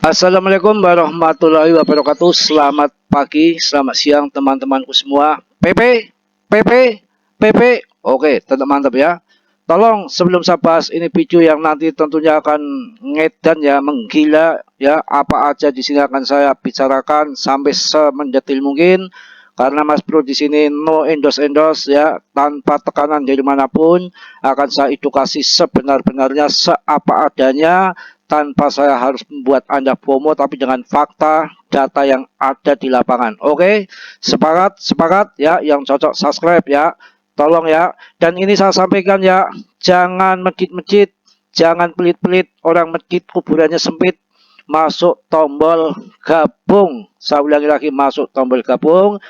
Assalamualaikum warahmatullahi wabarakatuh. Selamat pagi, selamat siang teman-temanku semua. PP, PP. Oke, tetap mantap ya. Tolong sebelum saya bahas ini video yang nanti tentunya akan ngedan ya, menggila ya, apa aja di sini akan saya bicarakan sampai semendetil mungkin. Karena Mas Bro di sini no endorse ya, tanpa tekanan dari manapun akan saya edukasi sebenar-benarnya, seapa adanya, tanpa saya harus membuat Anda FOMO tapi dengan fakta data yang ada di lapangan. Oke, sepakat, sepakat ya, yang cocok subscribe ya. Tolong ya. Dan ini saya sampaikan ya, jangan medit-medit, jangan pelit-pelit, orang medit kuburannya sempit. Masuk tombol gabung. Saya ulangi lagi, masuk tombol gabung.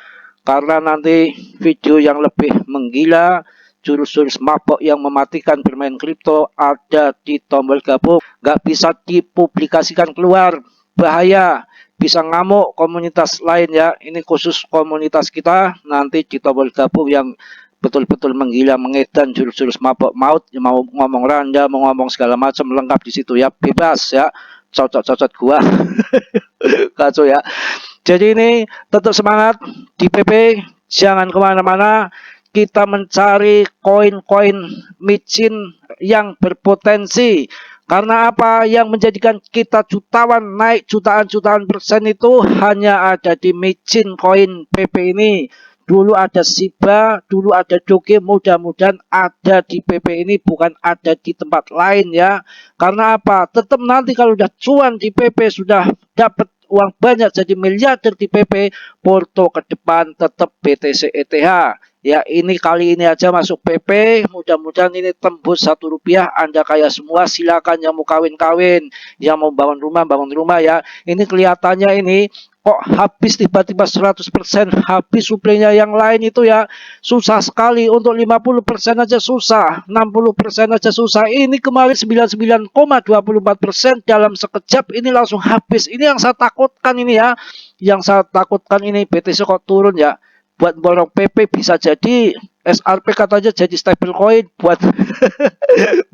Karena nanti video yang lebih menggila, jurus-jurus mabok yang mematikan bermain kripto ada di tombol gabung. Nggak bisa dipublikasikan keluar, bahaya, bisa ngamuk komunitas lain ya. Ini khusus komunitas kita, nanti di tombol gabung yang betul-betul menggila, mengedan, jurus-jurus mabok maut, mau ngomong randa, mau ngomong segala macam lengkap di situ ya, bebas ya, cocok-cocok gua. Kacau ya. Jadi ini tetap semangat di PP, jangan kemana-mana. Kita mencari koin-koin micin yang berpotensi. Karena apa? Yang menjadikan kita jutawan, naik jutaan-jutaan persen itu hanya ada di micin koin PP ini. Dulu ada Shiba, dulu ada Doge, mudah-mudahan ada di PP ini, bukan ada di tempat lain ya. Karena apa? Tetap nanti kalau udah cuan di PP, sudah dapat uang banyak jadi miliarder di PP, Porto ke depan tetap BTC ETH. Ya, ini kali ini aja masuk PP, mudah-mudahan ini tembus Rp1, Anda kaya semua. Silakan yang mau kawin-kawin, yang mau bangun rumah ya. Ini kelihatannya ini kok habis tiba-tiba 100% habis suplainya. Yang lain itu ya susah sekali, untuk 50% aja susah, 60% aja susah. Ini kemarin 99,24% dalam sekejap ini langsung habis. Ini yang saya takutkan ini ya, yang saya takutkan ini BTC kok turun ya. Buat borong PP bisa jadi SRP katanya jadi stable coin buat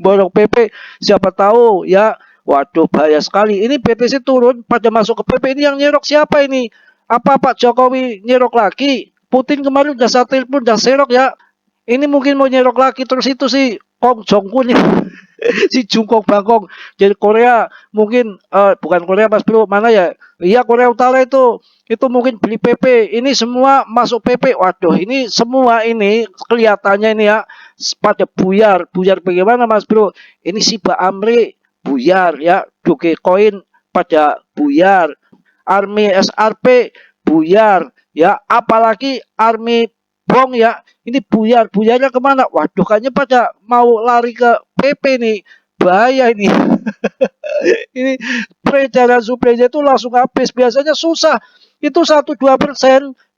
borong PP, siapa tahu ya. Waduh, bahaya sekali. Ini BTC turun pada masuk ke PP. Ini yang nyerok siapa ini? Apa Pak Jokowi nyerok lagi? Putin kemarin udah saya telepon, udah serok ya. Ini mungkin mau nyerok lagi. Terus itu si Kong Jong Un si Jungkook Bangkok jadi Korea mungkin, bukan Korea Mas Bro, mana ya? Iya, Korea Utara itu mungkin beli PP. Ini semua masuk PP. Waduh, ini semua ini kelihatannya ini ya pada buyar. Buyar bagaimana Mas Bro? Ini Shiba Amri buyar ya, Dogecoin pada buyar, Army SRP buyar ya, apalagi Army Bong ya, ini buyarnya kemana? Waduh, kayaknya pada mau lari ke PP nih, bahaya ini. Ini peredaran suplainya itu langsung habis. Biasanya susah, itu 1-2%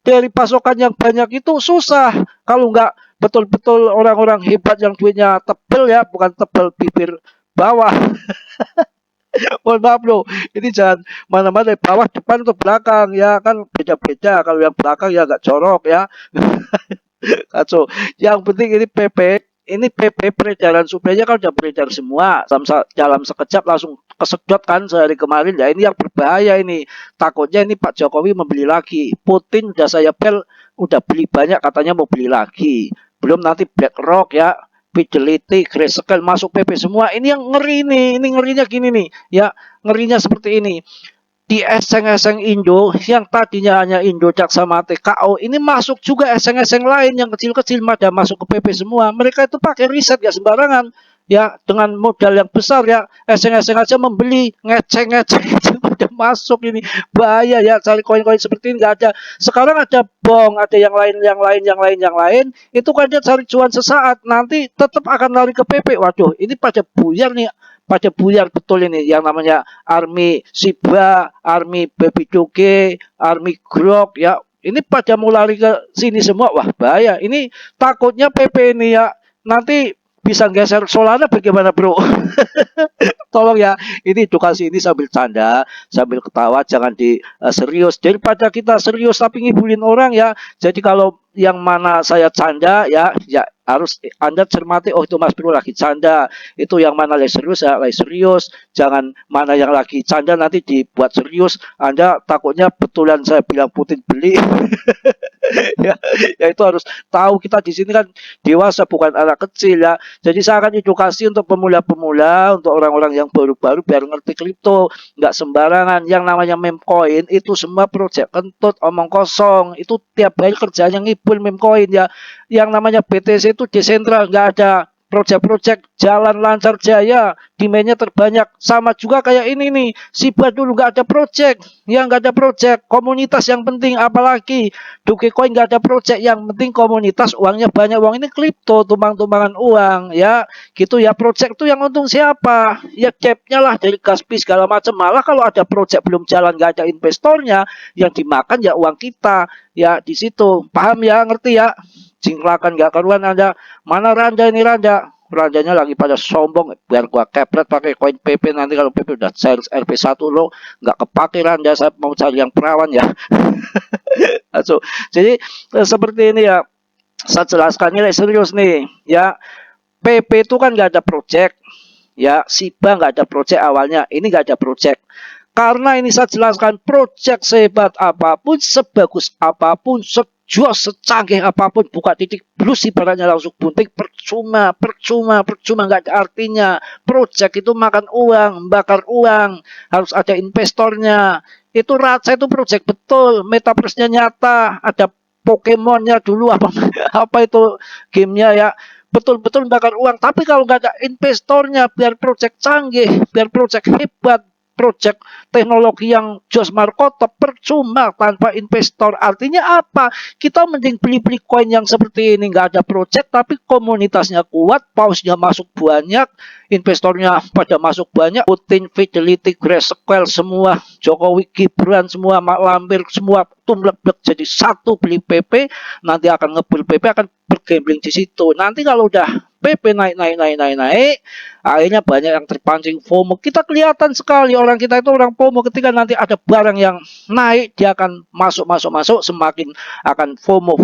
dari pasokan yang banyak itu susah. Kalau nggak betul-betul orang-orang hebat yang duitnya tebel ya, bukan tebel bibir bawah. Mohon maaf bro, ini jangan mana-mana, bawah, depan atau belakang ya, kan beda-beda. Kalau yang belakang ya agak jorok ya. Kacau. Yang penting ini PP peredaran suplainya kan udah beredar semua dalam sekejap langsung kesedot kan sehari kemarin ya. Ini yang berbahaya ini. Takutnya ini Pak Jokowi membeli lagi. Putin udah saya bel, udah beli banyak, katanya mau beli lagi. Belum nanti BlackRock ya, Fidelity, Grayscale masuk PP semua. Ini yang ngeri nih. Ini ngerinya gini nih. Ya, ngerinya seperti ini. Di eseng-eseng Indo yang tadinya hanya Indodax sama TKO, ini masuk juga eseng-eseng lain yang kecil-kecil, pada masuk ke PP semua. Mereka itu pakai riset ya sembarangan ya, dengan modal yang besar ya, eseng-eseng aja membeli, ngeceng-ngeceng itu pada masuk. Ini bahaya ya, cari koin-koin seperti ini nggak ada. Sekarang ada Bong, ada yang lain itu kan dia cari cuan sesaat, nanti tetap akan lari ke PP. Waduh, ini pada buyar nih, pada buyar betul ini yang namanya Army Shiba, Army Baby Doge, Army Grok ya. Ini pada mau lari ke sini semua. Wah, bahaya. Ini takutnya PP ini ya nanti bisa geser Solana bagaimana bro? Tolong ya, ini edukasi ini sambil canda, sambil ketawa, jangan di serius. Daripada kita serius tapi ngibulin orang ya. Jadi kalau yang mana saya canda ya, ya harus Anda cermati. Oh itu Mas Bro lagi canda. Itu yang mana lagi serius ya, lagi serius. Jangan mana yang lagi canda nanti dibuat serius. Anda takutnya betulan saya bilang Putin beli. ya, ya itu harus tahu kita di sini kan dewasa bukan anak kecil ya. Jadi saya akan edukasi untuk pemula-pemula, untuk orang-orang yang baru-baru biar ngerti kripto, nggak sembarangan. Yang namanya meme coin itu semua project kentut, omong kosong. Itu tiap hari kerjanya ngibul meme coin ya. Yang namanya BTC itu desentral, nggak ada project-project jalan lancar jaya, demandnya terbanyak. Sama juga kayak ini nih, Shiba dulu nggak ada project, ya nggak ada project, komunitas yang penting. Apalagi Dogecoin nggak ada project, yang penting komunitas, uangnya banyak. Uang ini kripto, tumbang-tumbangan uang ya, gitu ya. Project itu yang untung siapa? Ya capnya lah dari Kaspi segala macam. Malah kalau ada project belum jalan, nggak ada investornya, yang dimakan ya uang kita ya. Di situ paham ya, ngerti ya. Cingklakan gak karuan Anda. Mana Randa ini Randa? Randanya lagi pada sombong. Biar gua kepret pakai koin PP. Nanti kalau PP udah sales RP1 lo nggak kepake Randa. Saya mau cari yang perawan ya. So, jadi seperti ini ya. Saya jelaskan ini serius nih ya. PP itu kan nggak ada project ya. Shiba nggak ada project awalnya. Ini nggak ada project. Karena ini saya jelaskan, project sehebat apapun, sebagus apapun, sejual secanggih apapun, buka titik plus ibaratnya langsung bunting, percuma, nggak ada artinya. Project itu makan uang, bakar uang, harus ada investornya. Itu Raca itu project betul, metaverse-nya nyata, ada Pokemonnya dulu apa apa itu gamenya ya. Betul-betul bakar uang. Tapi kalau nggak ada investornya, biar project canggih, biar project hebat, project teknologi yang jos markotop, percuma tanpa investor. Artinya apa? Kita mending beli-beli koin yang seperti ini, nggak ada project tapi komunitasnya kuat, pausnya masuk banyak, investornya pada masuk banyak, Putin, Fidelity, Grayscale semua, Jokowi, Gibran semua, Mak Lampir semua tumblek-blek jadi satu, beli PP, nanti akan ngebul PP, akan bergambling di situ. Nanti kalau udah PP naik, akhirnya banyak yang terpancing FOMO. Kita kelihatan sekali orang kita itu orang FOMO. Ketika nanti ada barang yang naik, dia akan masuk, semakin akan FOMO.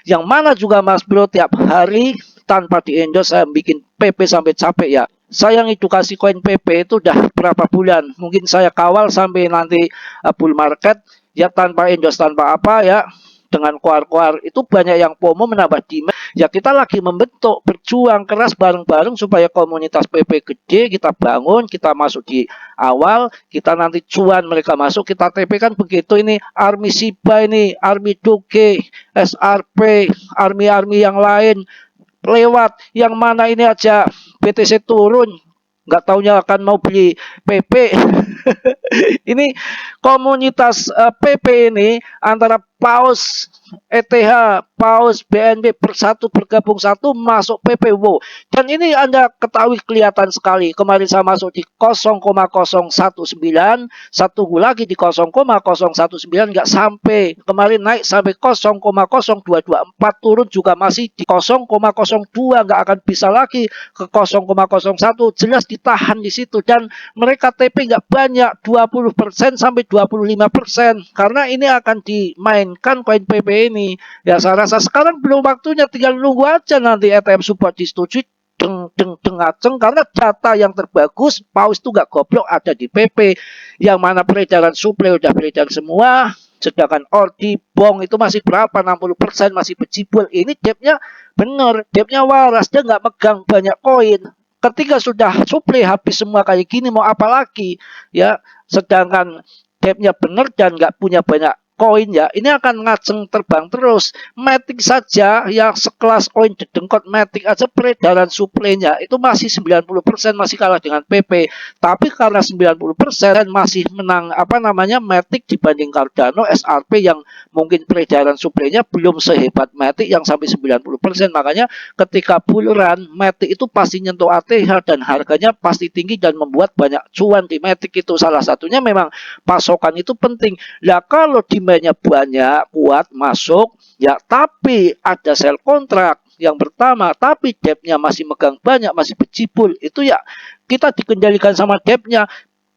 Yang mana juga Mas Bro tiap hari tanpa di endorse saya bikin PP sampai capek ya. Saya ngedukasi koin PP itu udah berapa bulan. Mungkin saya kawal sampai nanti bull market ya, tanpa endorse, tanpa apa ya. Dengan koar-koar itu banyak yang FOMO, menambah demand. Ya kita lagi membentuk, berjuang keras bareng-bareng supaya komunitas PP gede kita bangun, kita masuk di awal, kita nanti cuan mereka masuk, kita TP kan begitu. Ini Army Shiba, ini Army Doge, SRP, army yang lain lewat, yang mana ini aja BTC turun, nggak taunya akan mau beli PP. Ini komunitas PP ini antara Paus, ETH, Paus, BNB bersatu, bergabung satu, masuk PP. Wow. Dan ini Anda ketahui kelihatan sekali. Kemarin saya masuk di 0,019, satu lagi di 0,019, nggak sampai. Kemarin naik sampai 0,0224, turun juga masih di 0,02, nggak akan bisa lagi ke 0,01. Jelas ditahan di situ, dan mereka TP nggak banyak, 20% sampai 25%, karena ini akan dimainkan koin PP ini. Ya saya rasa sekarang belum waktunya, tinggal nunggu aja nanti ETM support disetujui, aceng, karena data yang terbagus Paus itu nggak goblok ada di PP, yang mana peredaran suplai udah beredar semua, sedangkan ordi bong itu masih berapa, 60% masih bejibul. Ini depnya bener, depnya waras, dia nggak megang banyak koin. Ketika sudah suplai habis semua kayak gini, mau apa lagi ya. Sedangkan depnya bener dan nggak punya banyak koin ya, ini akan ngaceng terbang terus. Matic saja yang sekelas koin dedengkot Matic aja, peredaran suplainya itu masih 90%, masih kalah dengan PP. Tapi karena 90% masih menang apa namanya Matic dibanding Cardano, SRP yang mungkin peredaran suplainya belum sehebat Matic yang sampai 90%. Makanya ketika bull run, Matic itu pasti nyentuh ATH dan harganya pasti tinggi dan membuat banyak cuan di Matic. Itu salah satunya memang pasokan itu penting. Lah kalau demandnya banyak, kuat, masuk ya, tapi ada sell kontrak yang pertama, tapi debtnya masih megang banyak, masih berjibul, itu ya kita dikendalikan sama debtnya.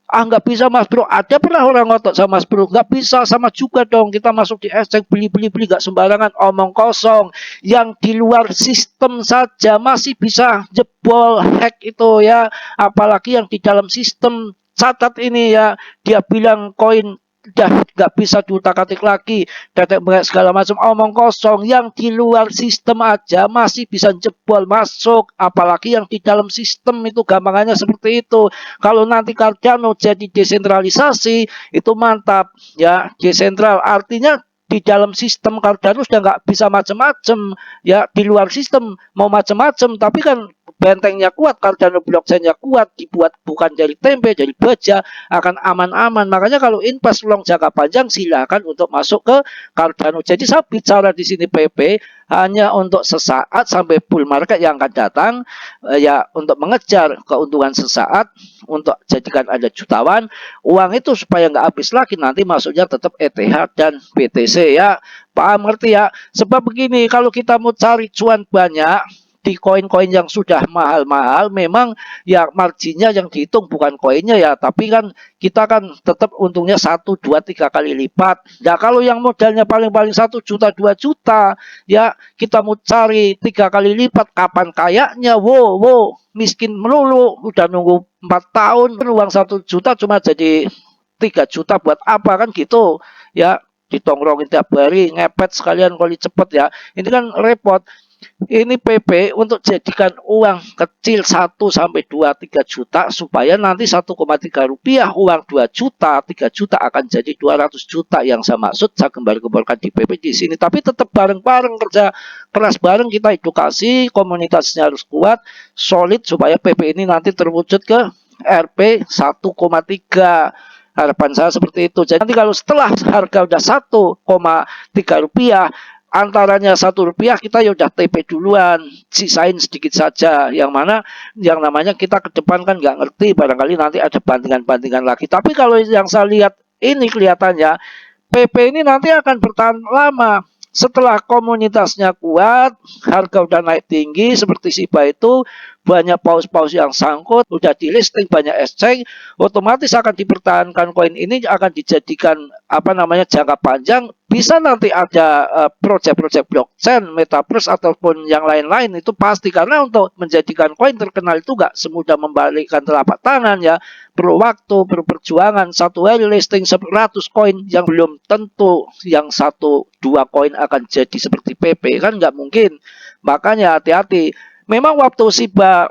Ah, nggak bisa Mas Bro, ada pernah orang ngotot sama Mas Bro, nggak bisa, sama juga dong kita masuk di exchange beli nggak sembarangan, omong kosong. Yang di luar sistem saja masih bisa jebol, hack itu ya, apalagi yang di dalam sistem. Catat ini ya, dia bilang koin udah nggak bisa diutak-atik lagi, tetek bengek segala macam, omong kosong. Yang di luar sistem aja masih bisa jebol masuk, apalagi yang di dalam sistem itu gampangannya seperti itu. Kalau nanti Cardano jadi desentralisasi, itu mantap ya, desentral artinya di dalam sistem Cardano sudah nggak bisa macam-macam ya, di luar sistem mau macam-macam, tapi kan bentengnya kuat, Cardano blockchainnya kuat, dibuat bukan dari tempe, dari baja, akan aman-aman. Makanya kalau invest long jangka panjang silakan untuk masuk ke Cardano. Jadi saya bicara di sini PP hanya untuk sesaat sampai bull market yang akan datang, ya untuk mengejar keuntungan sesaat, untuk jadikan Anda jutawan. Uang itu supaya nggak habis lagi, nanti masuknya tetap ETH dan BTC ya. Paham, ngerti ya? Sebab begini, kalau kita mau cari cuan banyak di koin-koin yang sudah mahal-mahal, memang ya marginnya yang dihitung bukan koinnya ya, tapi kan kita kan tetap untungnya 1, 2, 3 kali lipat. Nah kalau yang modalnya paling-paling 1 juta 2 juta ya, kita mau cari 3 kali lipat, kapan kayaknya? Wow, miskin melulu, udah nunggu 4 tahun, uang 1 juta cuma jadi 3 juta buat apa kan gitu ya, ditongkrongin tiap hari, ngepet sekalian kali cepet ya. Ini kan repot. Ini PP untuk jadikan uang kecil 1 sampai 2 3 juta, supaya nanti 1,3 rupiah uang 2 juta, 3 juta akan jadi 200 juta. Yang saya maksud saya gembar-gemborkan di PP di sini. Tapi tetap bareng-bareng, kerja keras bareng, kita edukasi, komunitasnya harus kuat, solid, supaya PP ini nanti terwujud ke RP 1,3. Harapan saya seperti itu. Jadi nanti kalau setelah harga udah 1,3 rupiah, antaranya 1 rupiah, kita ya udah TP duluan, sisain sedikit saja. Yang mana yang namanya kita ke depan kan nggak ngerti, barangkali nanti ada bantingan-bantingan lagi. Tapi kalau yang saya lihat ini kelihatannya PP ini nanti akan bertahan lama. Setelah komunitasnya kuat, harga udah naik tinggi seperti Shiba itu, banyak paus-paus yang sangkut, udah di listing banyak exchange, otomatis akan dipertahankan koin ini, akan dijadikan apa namanya jangka panjang. Bisa nanti ada proyek-proyek blockchain, metaverse ataupun yang lain-lain, itu pasti. Karena untuk menjadikan koin terkenal itu nggak semudah membalikkan telapak tangan ya, perlu waktu, perlu perjuangan. Satu hari listing 100 koin, yang belum tentu yang 1-2 koin akan jadi seperti PP, kan nggak mungkin. Makanya hati-hati. Memang waktu Shiba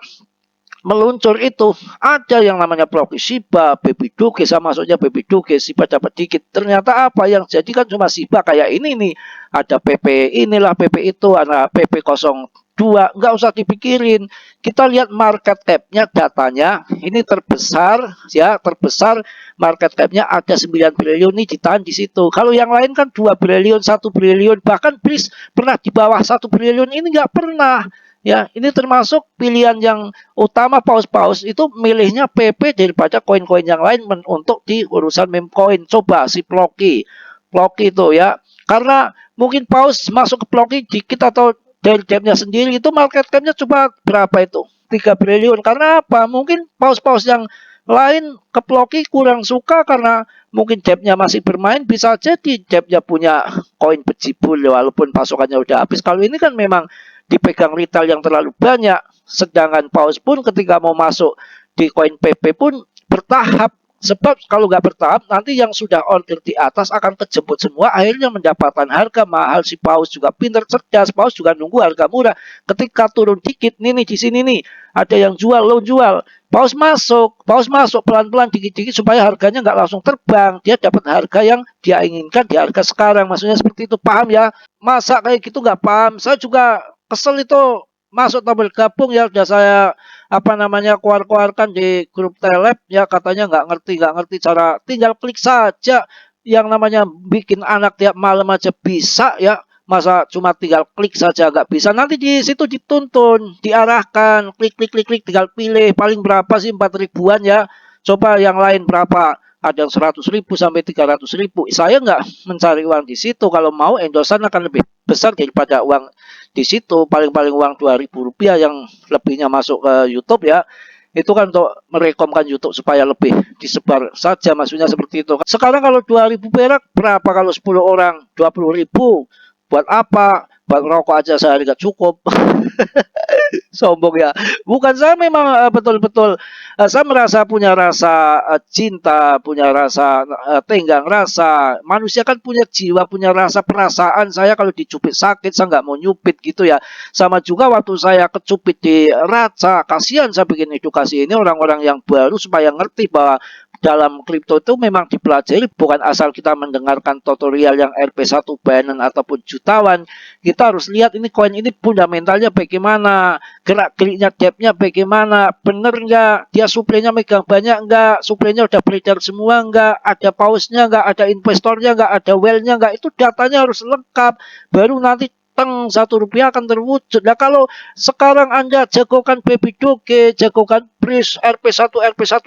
meluncur itu ada yang namanya Proxy Shiba, Baby Doge, sama maksudnya Baby Doge, Shiba dapat dikit. Ternyata apa yang jadi kan cuma Shiba kayak ini nih. Ada PP inilah, PP itu, ada PP 02, nggak usah dipikirin. Kita lihat market cap-nya, datanya ini terbesar ya, terbesar market cap-nya ada 9 triliun nih, ditahan di situ. Kalau yang lain kan 2 triliun, 1 triliun, bahkan please pernah di bawah 1 triliun, ini nggak pernah. Ya, ini termasuk pilihan yang utama paus-paus itu milihnya PP daripada koin-koin yang lain untuk di urusan meme coin. Coba si Ploki itu ya. Karena mungkin paus masuk ke Ploki dikit, atau dari debtnya sendiri itu market cap-nya cuma berapa itu? 3 triliun. Karena apa? Mungkin paus-paus yang lain ke Ploki kurang suka karena mungkin debtnya masih bermain. Bisa jadi debtnya punya koin bejibul walaupun pasokannya udah habis. Kalau ini kan memang dipegang retail yang terlalu banyak, sedangkan paus pun ketika mau masuk di koin PP pun bertahap. Sebab kalau nggak bertahap, nanti yang sudah order di atas akan kejemput semua, akhirnya mendapatkan harga mahal. Si paus juga pinter cerdas, paus juga nunggu harga murah. Ketika turun dikit, nih di sini nih ada yang jual, lo jual, paus masuk pelan-pelan dikit-dikit supaya harganya nggak langsung terbang, dia dapat harga yang dia inginkan di harga sekarang. Maksudnya seperti itu, paham ya? Masa kayak gitu nggak paham? Saya juga kesel itu, masuk tabel gabung ya, udah saya apa namanya keluarkan di grup Teleb ya, katanya nggak ngerti cara, tinggal klik saja. Yang namanya bikin anak tiap malam aja bisa ya, masa cuma tinggal klik saja nggak bisa? Nanti di situ dituntun, diarahkan, klik tinggal pilih paling berapa sih, 4 ribuan ya, coba yang lain berapa, ada yang 100.000 sampai 300.000. Saya nggak mencari uang di situ. Kalau mau endorsan akan lebih besar daripada uang di situ. Paling-paling uang Rp2.000 yang lebihnya masuk ke YouTube ya. Itu kan untuk merekomkan YouTube supaya lebih disebar saja, maksudnya seperti itu. Sekarang kalau 2.000 perak berapa kalau 10 orang? 20.000. Buat apa? Buat rokok aja sehari gak cukup. Sombong ya. Bukan, saya memang betul-betul saya merasa punya rasa cinta, punya rasa tenggang rasa. Manusia kan punya jiwa, punya rasa perasaan. Saya kalau dicubit sakit, saya nggak mau nyupit gitu ya. Sama juga waktu saya kecubit di Raca, kasihan saya bikin edukasi ini orang-orang yang baru supaya ngerti bahwa dalam kripto itu memang dipelajari, bukan asal kita mendengarkan tutorial yang RP1 Binance ataupun jutawan. Kita harus lihat ini koin ini fundamentalnya bagaimana, gerak geriknya depthnya bagaimana, bener nggak, dia suplainya megang banyak nggak, suplainya udah beredar semua nggak, ada pausnya nggak, ada investornya nggak, ada whale-nya nggak, itu datanya harus lengkap, baru nanti teng Rp1 akan terwujud. Nah kalau sekarang Anda jagokan Baby Doge, jagokan Breeze, RP1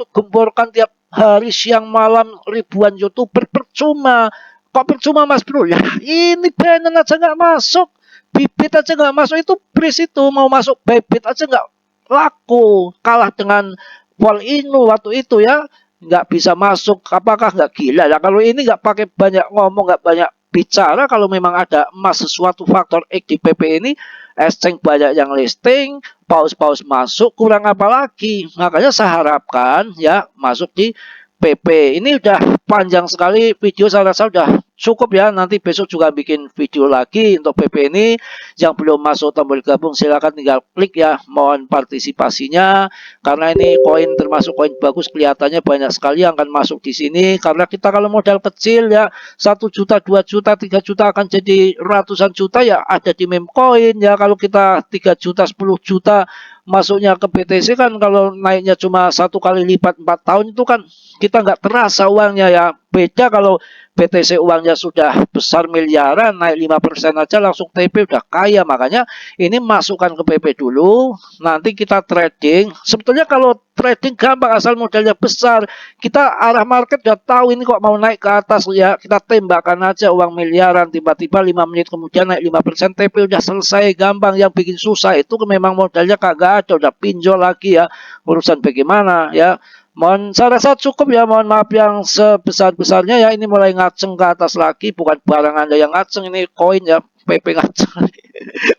gemborkan tiap hari siang malam ribuan YouTuber, percuma. Kok percuma Mas Bro? Ya ini Binance aja nggak masuk, Bibit aja nggak masuk, itu Breeze itu mau masuk Bibit aja nggak laku, kalah dengan Wall Inu waktu itu ya, nggak bisa masuk. Apakah nggak gila ya kalau ini nggak pakai banyak ngomong, nggak banyak bicara? Kalau memang ada emas sesuatu faktor X di PP ini, exchange banyak yang listing, paus-paus masuk, kurang apa lagi? Makanya saya harapkan ya masuk di PP. Ini udah panjang sekali video, saya rasa udah cukup ya. Nanti besok juga bikin video lagi untuk PP ini. Yang belum masuk tombol gabung silahkan tinggal klik ya. Mohon partisipasinya karena ini koin termasuk koin bagus, kelihatannya banyak sekali yang akan masuk di sini. Karena kita kalau modal kecil ya 1 juta, 2 juta, 3 juta akan jadi ratusan juta ya ada di meme coin ya. Kalau kita 3 juta, 10 juta masuknya ke BTC kan kalau naiknya cuma 1 kali lipat 4 tahun itu kan kita nggak terasa uangnya ya. Beda kalau BTC uangnya sudah besar miliaran, naik 5% aja langsung TP udah kaya. Makanya ini masukkan ke PP dulu, nanti kita trading. Sebetulnya kalau trading gampang asal modalnya besar. Kita arah market udah tahu ini kok mau naik ke atas ya, kita tembakkan aja uang miliaran, tiba-tiba 5 menit kemudian naik 5% TP udah selesai, gampang. Yang bikin susah itu memang modalnya kagak ada, udah pinjol lagi ya, urusan bagaimana ya. Mohon, saya rasa cukup ya, mohon maaf yang sebesar-besarnya ya. Ini mulai ngaceng ke atas lagi, bukan barang Anda yang ngaceng, ini koin ya, PP ngaceng.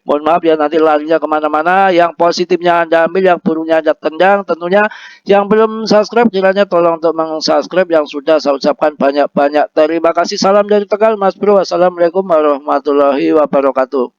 Mohon maaf ya, nanti larinya kemana-mana. Yang positifnya Anda ambil, yang buruknya Anda tendang. Tentunya yang belum subscribe kiranya tolong untuk meng-subscribe, yang sudah saya ucapkan banyak-banyak terima kasih. Salam dari Tegal Mas Bro. Wassalamualaikum warahmatullahi wabarakatuh.